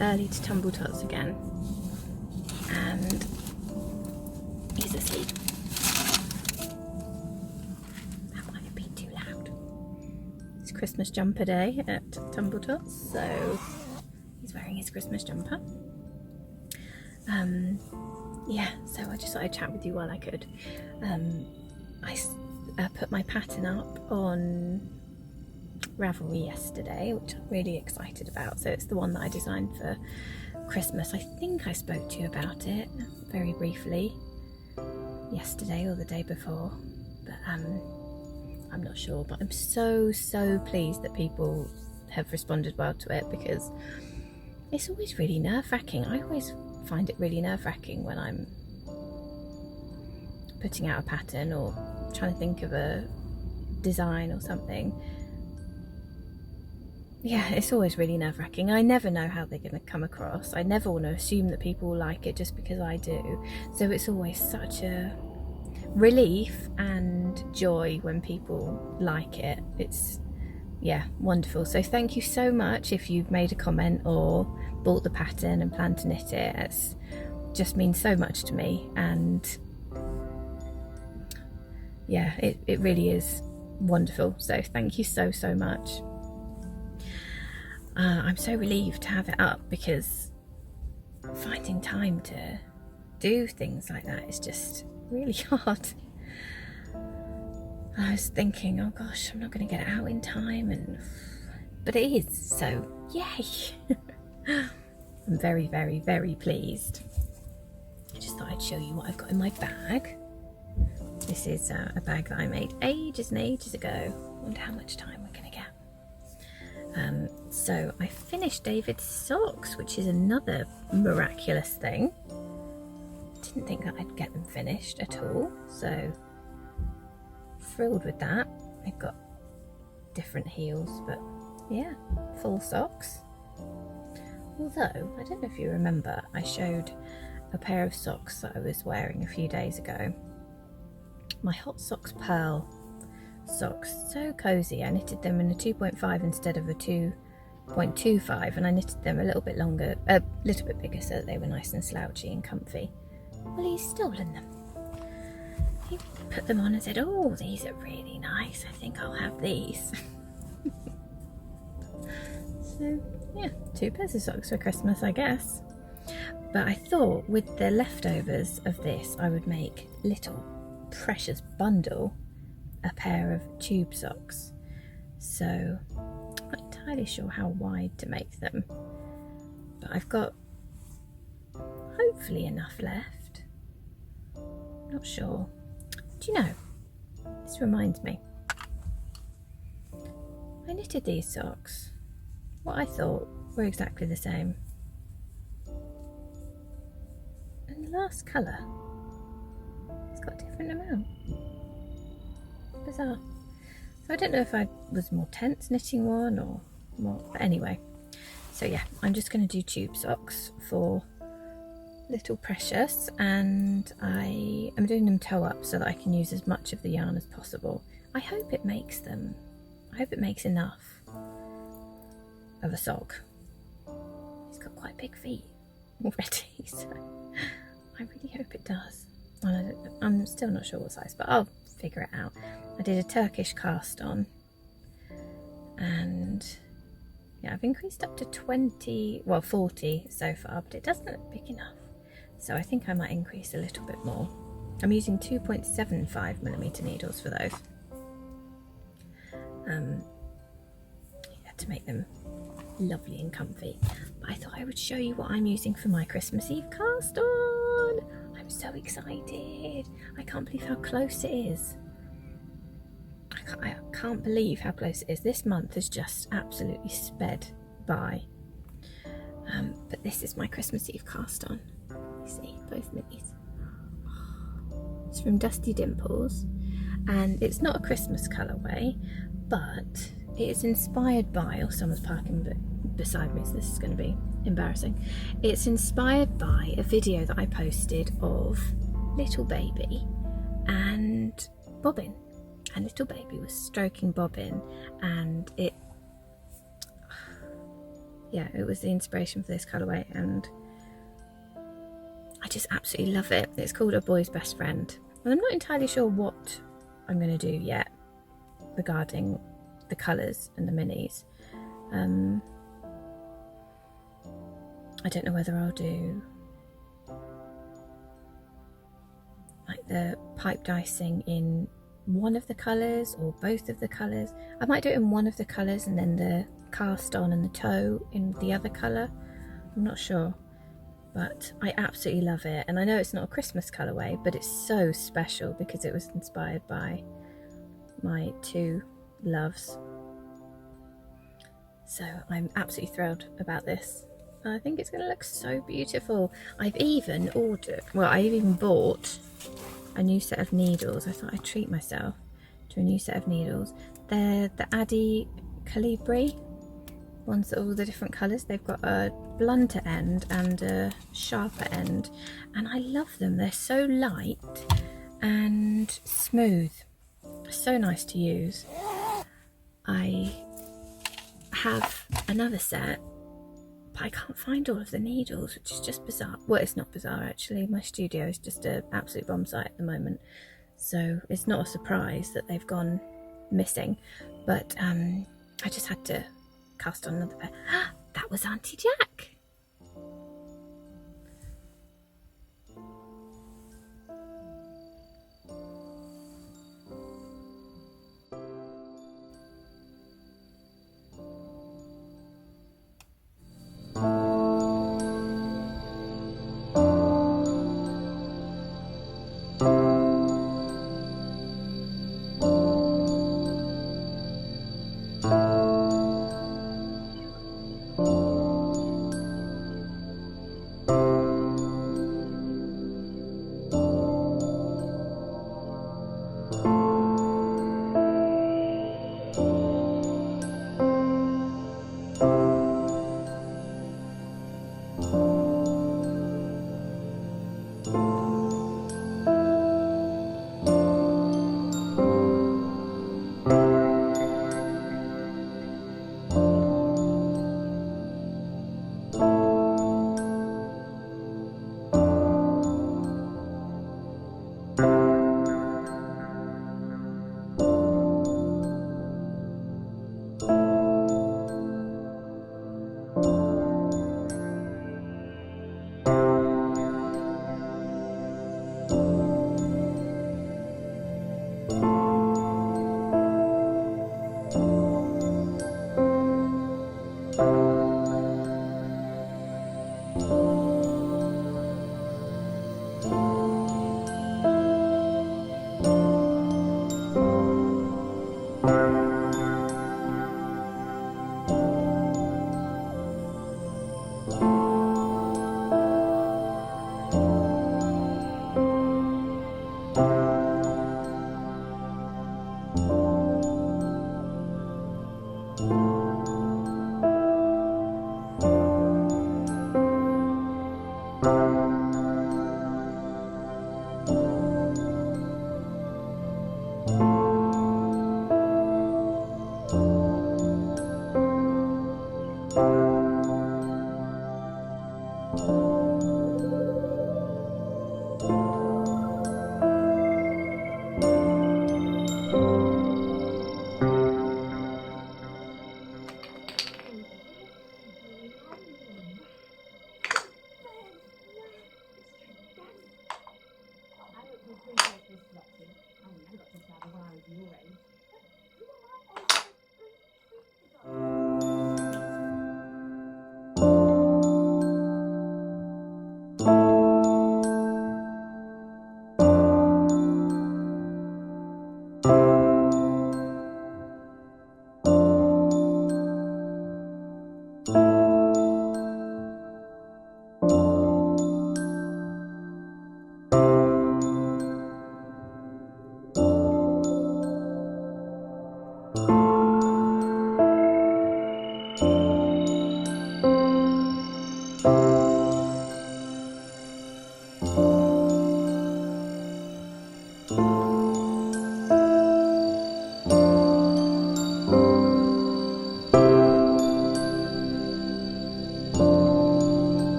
early to tumble tots again, and he's asleep. That might have been too loud. It's Christmas jumper day at Tumble Tots, so he's wearing his Christmas jumper. Yeah, so I just thought I'd chat with you while I could. I put my pattern up on Ravelry yesterday, which I'm really excited about. So it's the one that I designed for Christmas. I think I spoke to you about it very briefly yesterday or the day before, but I'm not sure. But I'm so pleased that people have responded well to it, because it's always really nerve-wracking. I always find it really nerve-wracking when I'm putting out a pattern or trying to think of a design or something. Yeah, it's always really nerve-wracking. I never know how they're going to come across. I never want to assume that people will like it just because I do. So it's always such a relief and joy when people like it. It's, yeah, wonderful. So thank you so much if you've made a comment or bought the pattern and plan to knit it. It's just means so much to me, and yeah, it really is wonderful. So thank you so much. I'm so relieved to have it up, because finding time to do things like that is just really hard. I was thinking, oh gosh, I'm not going to get it out in time, but it is, so yay. I'm very pleased. I just thought I'd show you what I've got in my bag. This is a bag that I made ages and ages ago. I wonder how much time we're going to get. So I finished David's socks, which is another miraculous thing. Didn't think that I'd get them finished at all, so thrilled with that. They've got different heels, but yeah, full socks. Although, I don't know if you remember, I showed a pair of socks that I was wearing a few days ago. My Hot Socks Pearl socks, so cozy. I knitted them in a 2.5 instead of a 2.25, and I knitted them a little bit longer, a little bit bigger, so that they were nice and slouchy and comfy. Well, he's stolen them. He put them on and said, oh, these are really nice, I think I'll have these. So yeah, 2 pairs of socks for Christmas, I guess. But I thought with the leftovers of this, I would make little precious bundle a pair of tube socks. So I'm not entirely sure how wide to make them, but I've got hopefully enough left. Not sure. Do you know, this reminds me, I knitted these socks, what I thought were exactly the same, and the last colour, it's got a different amount. Bizarre. So I don't know if I was more tense knitting one or more, but anyway. So yeah, I'm just going to do tube socks for Little Precious, and I am doing them toe up so that I can use as much of the yarn as possible. I hope it makes enough of a sock. He's got quite big feet already, so I really hope it does. I'm still not sure what size, but I'll figure it out. I did a Turkish cast on, and yeah, I've increased up to 40 so far, but it doesn't look big enough, so I think I might increase a little bit more. I'm using 2.75mm needles for those, yeah, to make them lovely and comfy. But I thought I would show you what I'm using for my Christmas Eve cast on. I'm so excited. I can't believe how close it is. I can't believe how close it is. This month has just absolutely sped by. But this is my Christmas Eve cast on. You see, both minis. It's from Dusty Dimples, and it's not a Christmas colourway, but it is inspired by, or someone's parking beside me, so this is going to be embarrassing. It's inspired by a video that I posted of Little Baby and Bobbin. And Little Baby was stroking Bobbin, and yeah, it was the inspiration for this colourway, and I just absolutely love it. It's called A Boy's Best Friend, and I'm not entirely sure what I'm going to do yet regarding the colours and the minis. I don't know whether I'll do like the pipe dicing in one of the colours or both of the colours. I might do it in one of the colours and then the cast on and the toe in the other colour. I'm not sure, but I absolutely love it. And I know it's not a Christmas colourway, but it's so special because it was inspired by my two loves. So I'm absolutely thrilled about this. I think it's going to look so beautiful. I've even bought a new set of needles. I thought I'd treat myself to a new set of needles. They're the Addy Calibri ones that are all the different colours. They've got a blunter end and a sharper end, and I love them. They're so light and smooth, so nice to use. I have another set, but I can't find all of the needles, which is just bizarre. Well, it's not bizarre actually. My studio is just an absolute bomb site at the moment, so it's not a surprise that they've gone missing. But I just had to cast on another pair. That was Auntie Jack.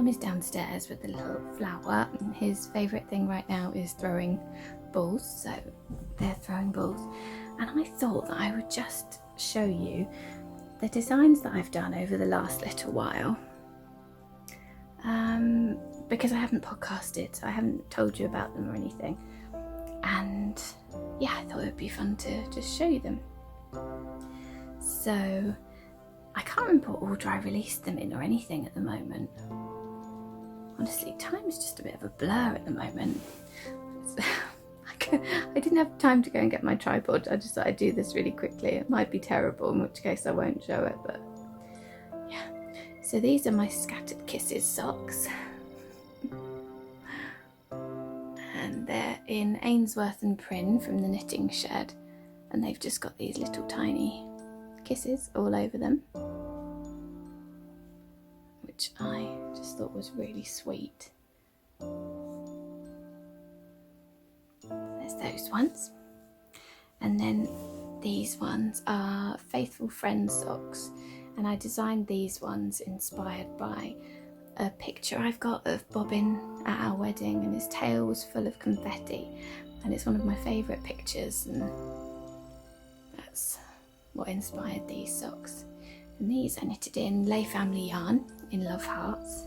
is downstairs with the little flower. His favourite thing right now is throwing balls, so they're throwing balls. And I thought that I would just show you the designs that I've done over the last little while. Because I haven't podcasted, so I haven't told you about them or anything. And yeah, I thought it would be fun to just show you them. So I can't remember what order I released them in or anything at the moment. Honestly, time is just a bit of a blur at the moment. I didn't have time to go and get my tripod. I just thought I'd do this really quickly. It might be terrible, in which case I won't show it, but yeah. So these are my Scattered Kisses socks. And they're in Ainsworth and Prynne from the Knitting Shed. And they've just got these little tiny kisses all over them, which I just thought was really sweet. There's those ones. And then these ones are Faithful Friend socks. And I designed these ones inspired by a picture I've got of Bobbin at our wedding, and his tail was full of confetti, and it's one of my favourite pictures, and that's what inspired these socks. And these I knitted in Lay Family yarn in Love Hearts,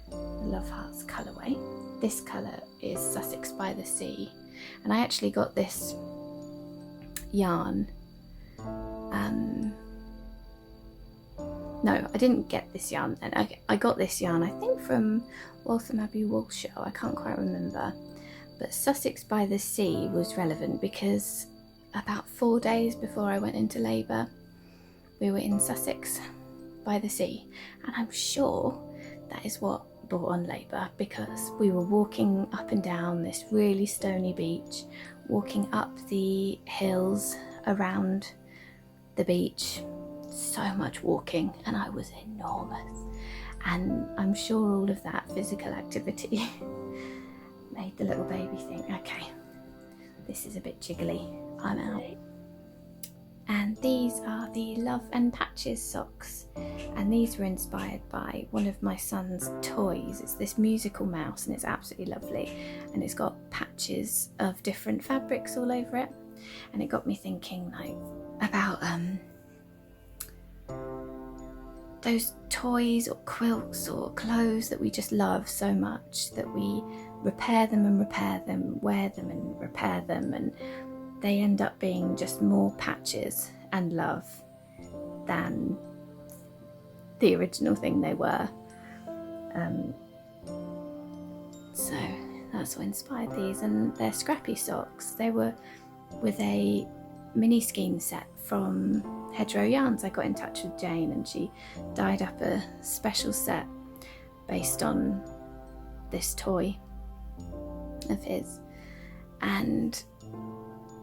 the Love Hearts colourway. This colour is Sussex by the Sea, and I actually got this yarn no, I didn't get this yarn then. I got this yarn, I think, from Waltham Abbey Wool Show. I can't quite remember. But Sussex by the Sea was relevant because about 4 days before I went into labour, we were in Sussex by the sea. And I'm sure that is what brought on labour, because we were walking up and down this really stony beach, walking up the hills around the beach. So much walking, and I was enormous, and I'm sure all of that physical activity made the little baby think, okay, this is a bit jiggly, I'm out. And these are the Love and Patches socks, and these were inspired by one of my son's toys. It's this musical mouse, and it's absolutely lovely, and it's got patches of different fabrics all over it, and it got me thinking like about those toys or quilts or clothes that we just love so much that we repair them and repair them, wear them and repair them, and they end up being just more patches and love than the original thing they were. So that's what inspired these, and they're scrappy socks. They were with a mini skein set from Hedgerow Yarns. I got in touch with Jane, and she dyed up a special set based on this toy of his, and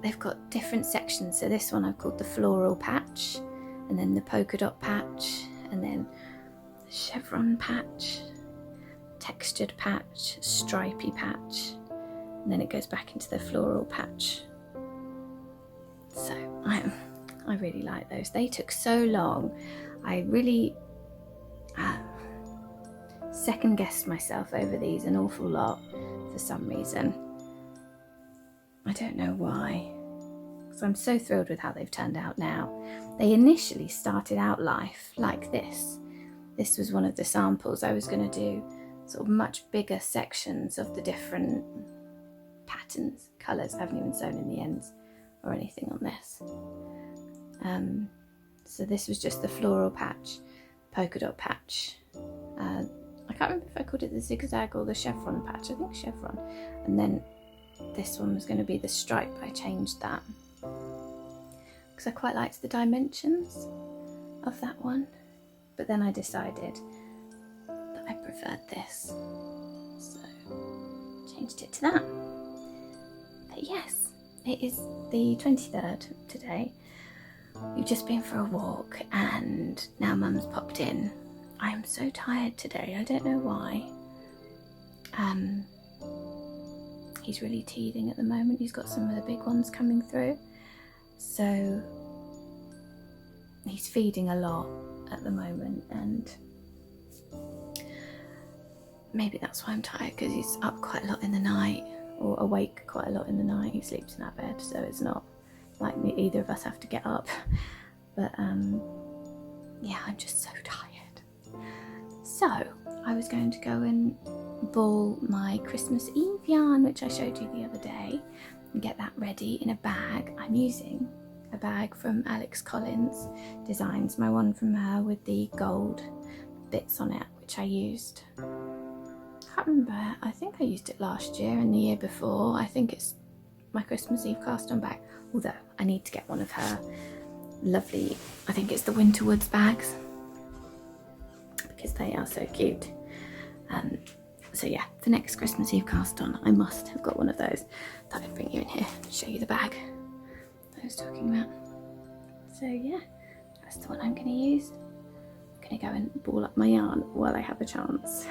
they've got different sections. So this one I've called the floral patch, and then the polka dot patch, and then the chevron patch, textured patch, stripy patch, and then it goes back into the floral patch. So I really like those. They took so long. I really second guessed myself over these an awful lot for some reason. I don't know why, because I'm so thrilled with how they've turned out now. They initially started out life like this. This was one of the samples. I was going to do sort of much bigger sections of the different patterns, colours. I haven't even sewn in the ends or anything on this. So this was just the floral patch, polka dot patch. I can't remember if I called it the zigzag or the chevron patch. I think chevron. And then this one was going to be the stripe. I changed that because I quite liked the dimensions of that one. But then I decided that I preferred this, so changed it to that. But yes, it is the 23rd today. We've just been for a walk, and now Mum's popped in. I am so tired today, I don't know why. He's really teething at the moment. He's got some of the big ones coming through, so he's feeding a lot at the moment, and maybe that's why I'm tired, because he's up quite a lot in the night, or awake quite a lot in the night. He sleeps in our bed, so it's not like either of us have to get up. But yeah, I'm just so tired. So I was going to go and ball my Christmas Eve yarn, which I showed you the other day, and get that ready in a bag. I'm using a bag from Alex Collins Designs, my one from her with the gold bits on it, which I used. I can't remember, I think I used it last year and the year before. I think it's my Christmas Eve cast on bag, although I need to get one of her lovely, I think it's the Winterwoods bags, because they are so cute. So yeah, the next Christmas Eve cast on, I must have got one of those. Thought I'd bring you in here and show you the bag I was talking about. So yeah, that's the one I'm going to use. I'm going to go and ball up my yarn while I have a chance.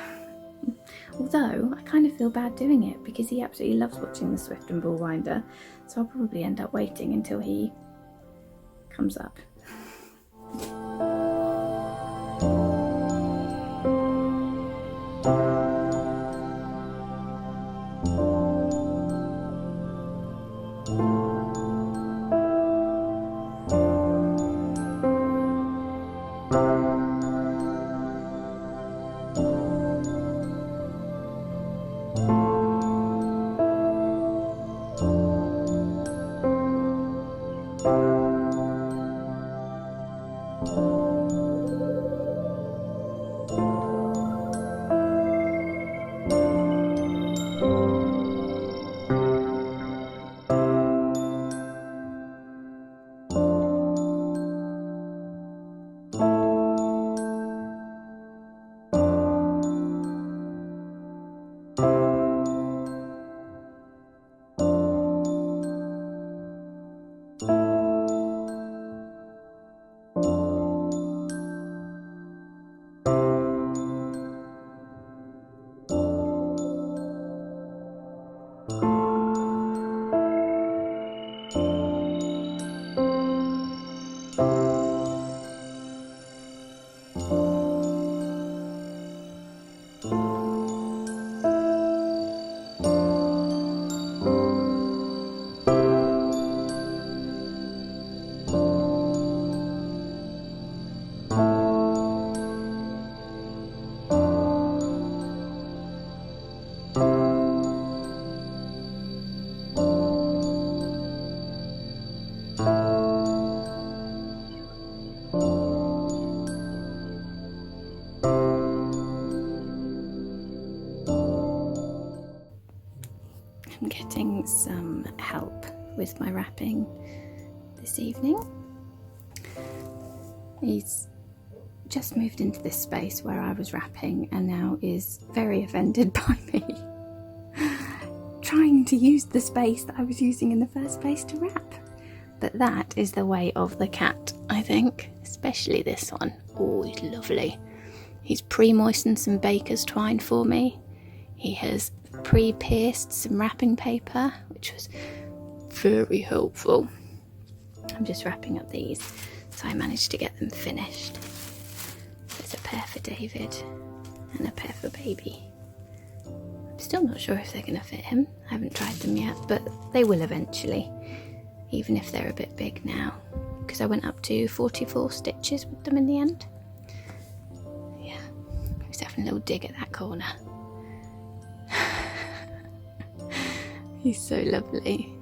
Although I kind of feel bad doing it, because he absolutely loves watching the Swift and Ball Winder, so I'll probably end up waiting until he comes up. I'm getting some help with my wrapping this evening. He's just moved into this space where I was wrapping and now is very offended by me trying to use the space that I was using in the first place to wrap. But that is the way of the cat, I think, especially this one. Oh, he's lovely. He's pre-moistened some baker's twine for me. He has pre-pierced some wrapping paper, which was very helpful. I'm just wrapping up these, so I managed to get them finished. There's a pair for David and a pair for baby. I'm still not sure if they're going to fit him. I haven't tried them yet, but they will eventually, even if they're a bit big now, because I went up to 44 stitches with them in the end. Yeah, I was having a little dig at that corner. He's so lovely.